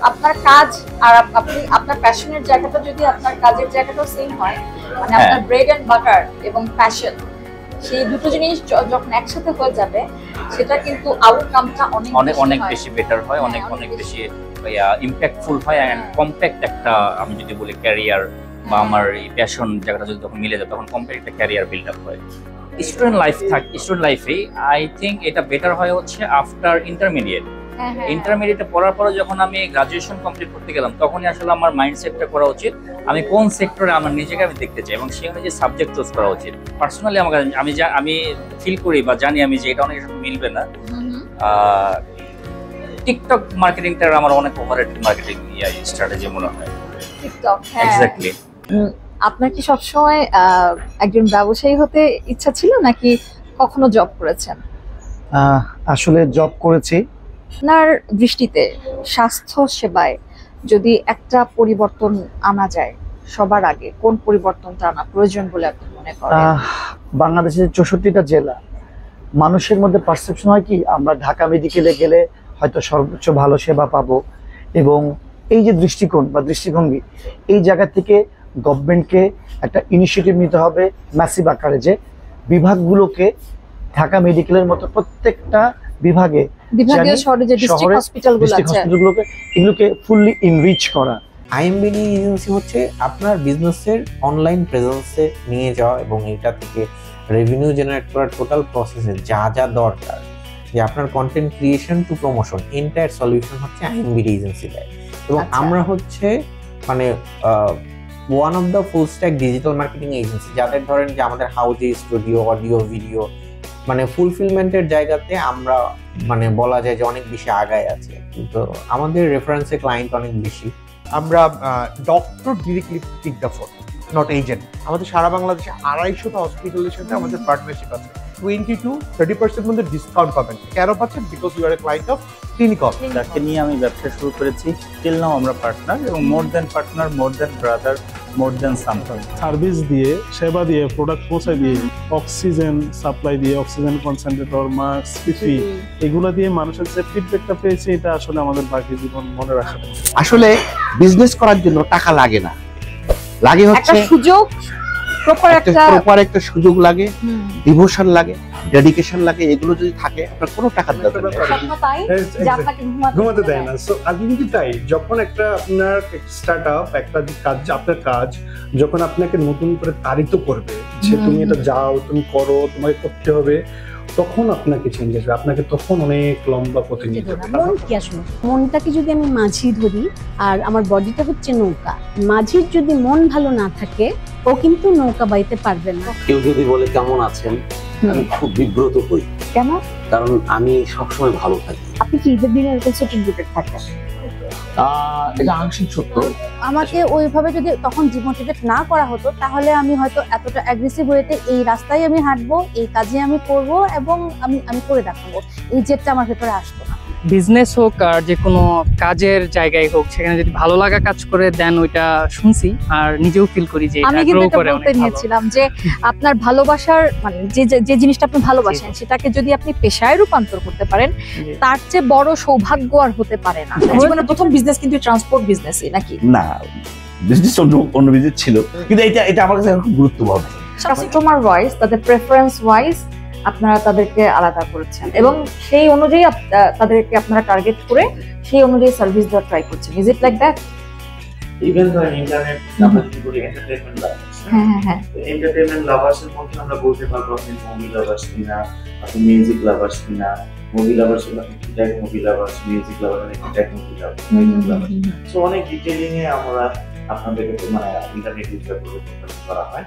আপনার কাজ আর আপনি আপনার প্যাশনের জায়গাটা যদি আপনার কাজের জায়গাটাও সেম হয়, মানে আপনার ব্রেড এন্ড বাটার এবং প্যাশন, সেই দুটো জিনিস যখন একসাথে হয়ে যাবে, সেটা কিন্তু আউটকামটা অনেক অনেক অনেক বেশি বেটার হয়, অনেক অনেক বেশি ইম্প্যাক্টফুল হয় এন্ড কম্প্যাক্ট একটা, আমি যদি বলি ক্যারিয়ার বা আমার এই প্যাশন জায়গাটা যদি তখন মিলে যায়, তখন কম্প্যাক্ট একটা ক্যারিয়ার বিল্ড আপ হয়। স্টুডেন্ট লাইফে আই থিঙ্ক এটা বেটার হয় হচ্ছে আফটার ইন্টারমিডিয়েট। ইন্টারমিডিয়েটে পড়ার পরে যখন আমি গ্রাজুয়েশন কমপ্লিট করতে গেলাম, তখনই আসলে আমার মাইন্ডসেটটা করা উচিত আমি কোন সেক্টরে আমার নিজেকে আমি দেখতে চাই এবং সেই অনুযায়ী সাবজেক্ট চুজ করা উচিত। পার্সোনালি আমার আমি ফিল করি বা জানি আমি যে এটা অনেকের সাথে মিলবে না, টিকটক মার্কেটিংটা আমার অনেক ওভাররেটেড মার্কেটিং স্ট্র্যাটেজি মনে হয়। TikTok, exactly. আপনার কি সবসময় একজন ব্যবসায়ী হতে ইচ্ছা ছিল নাকি কখনো জব করেছেন? আসলে জব করেছি। আপনার দৃষ্টিতে স্বাস্থ্য সেবায় যদি একটা পরিবর্তন আনা যায়, সবার আগে কোন পরিবর্তনটা আনা প্রয়োজন বলে আপনি মনে করেন? বাংলাদেশের 64টা জেলা, মানুষের মধ্যে পারসেপশন হয় কি আমরা ঢাকা মেডিকেলে গেলে হয়তো সর্বোচ্চ ভালো সেবা পাবো, এবং এই যে দৃষ্টিকোণ বা দৃষ্টিভঙ্গি, এই জায়গা থেকে গভর্নমেন্টকে একটা ইনিশিয়েটিভ নিতে হবে ম্যাসিভ আকারে, যে বিভাগগুলোকে ঢাকা মেডিকেলের মতো প্রত্যেকটা বিভাগে হসপিটালগুলোকে এগুলোকে ফুললি ইনরিচ করা। আইএমবিডি এজেন্সি হচ্ছে আপনার বিজনেসের অনলাইন প্রেজেন্সে নিয়ে যাওয়া এবং এটা থেকে রেভিনিউ জেনারেট করার টোটাল প্রসেসে যা যা দরকার, যে আপনার content creation to promotion, entire solution হচ্ছে আইএমবিডি এজেন্সি দেয়। এবং আমরা হচ্ছে মানে one of the full stack digital marketing agency, যাদের ধরেন যে আমাদের হাউজে স্টুডিও, অডিও, ভিডিও, মানে ফুলফিলমেন্টের জায়গাতে আমরা মানে বলা যায় যে অনেক বেশি আগায় আছে, কিন্তু আমাদের রেফারেন্সে ক্লায়েন্ট অনেক বেশি। আমরা doctor directly pick the phone, not agent. আমাদের সারা বাংলাদেশে 250টা হসপিটালের সাথে আমাদের পার্টনারশিপ আছে। 20-30% মধ্যে ডিসকাউন্ট পাবেন। কেন পাচ্ছেন? Because you are a client of clinical. যাকে নিয়ে আমি ব্যবসা শুরু করেছি, টিল নাও আমরা পার্টনার, এবং মোর দেন পার্টনার, মোর দেন ব্রাদার, মোর দেন সামথিং। সার্ভিস দিয়ে, সেবা দিয়ে, প্রোডাক্ট পৌঁছে দিয়ে, অক্সিজেন সাপ্লাই দিয়ে, অক্সিজেন কনসেন্ট্রেটর, মাস্ক, পিপি, এগুলো দিয়ে মানুষের যে ফিডব্যাকটা পেয়েছে, এটা আসলে আমাদের বাকি জীবন মনে রাখা। আসলে বিজনেস করার জন্য টাকা লাগে না, লাগে হচ্ছে সুযোগ, প্রপার একটা সুযোগ লাগে, ডিভোশন লাগে, ডেডিকেশন লাগে। এগুলো যদি থাকে আপনার কোনো টাকার দরকার নেই, ঘুমাতে দেয় না। সো আজকে কিন্তু তাই, যখন একটা আপনার স্টার্টআপ, একটা কাজ, আপনার কাজ যখন আপনাকে নতুন করে তাড়িত করবে যে তুমি এটা যাও, তুমি করো, তোমাকে করতে হবে, তখন আপনাকে চেঞ্জ আসবে, আপনাকে তখন অনেক লম্বা পথে নিয়ে যাবে। মন কি আসলে, মনটাকে যদি আমি মাঝি ধরি আর আমার বডিটা হচ্ছে নৌকা, মাঝির যদি মন ভালো না থাকে ও কিন্তু নৌকা বাইতে পারবে না। কেউ যদি বলে কেমন আছেন, আমি খুব বিব্রত হই। কেন? কারণ আমি সবসময় ভালো থাকি। আপনি কি ঈদের দিনে এরকম সার্টিফিকেট থাকেন? এটা আংশিক সত্য। আমাকে ওইভাবে যদি তখন ডিমোটিভেট না করা হতো, তাহলে আমি হয়তো এতটা অ্যাগ্রেসিভ হয়েতে এই রাস্তায় আমি হাঁটবো, এই কাজে আমি করব এবং আমি করে দেখাবো, এই জেদটা আমার ভেতরে আসতো না। বিজনেস হোক আর যে কোনো কাজের জায়গায় হোক, সেখানে যদি ভালো লাগা কাজ করে দেন, ওইটা শুনছি আর নিজেও ফিল করি যে আমি কিন্তু এটা বলতে নিয়েছিলাম যে আপনার ভালোবাসার মানে যে জিনিসটা আপনি ভালোবাসেন, সেটাকে যদি আপনি পেশায় রূপান্তর করতে পারেন, তার চেয়ে বড় সৌভাগ্য আর হতে পারে না। জীবনের প্রথম বিজনেস কিন্তু ট্রান্সপোর্ট বিজনেসই নাকি? না, বিজনেস অন্য বিজনেস ছিল, কিন্তু এটা আমার কাছে খুব গুরুত্বপূর্ণ। কাস্টমার ওয়াইজ, তাদের প্রেফারেন্স ওয়াইজ আপনারা তাদেরকে আলাদা করেছেন এবং সেই অনুযায়ী তাদেরকে আপনারা টার্গেট করে সেই অনুযায়ী সার্ভিস দেওয়ার ট্রাই করছেন। Is it like that? Even ধরেন ইন্টারনেট আমরা যদি বলি এন্টারটেইনমেন্ট লাভার্স, হ্যাঁ, এন্টারটেইনমেন্ট লাভার্সের মধ্যে আমরা বলতে পারবো আপনি মুভি লাভার্স কিনা, আপনি মিউজিক লাভার্স কিনা। মুভি লাভার্স হলো আপনি কি type movie lovers, music lover মানে কি টাইপ মুভি লাভার্স। সো অনেক ডিটেইলিং এ আমরা আপনাদেরকে মানে ইন্টারনেট ইউজার করে করা হয়।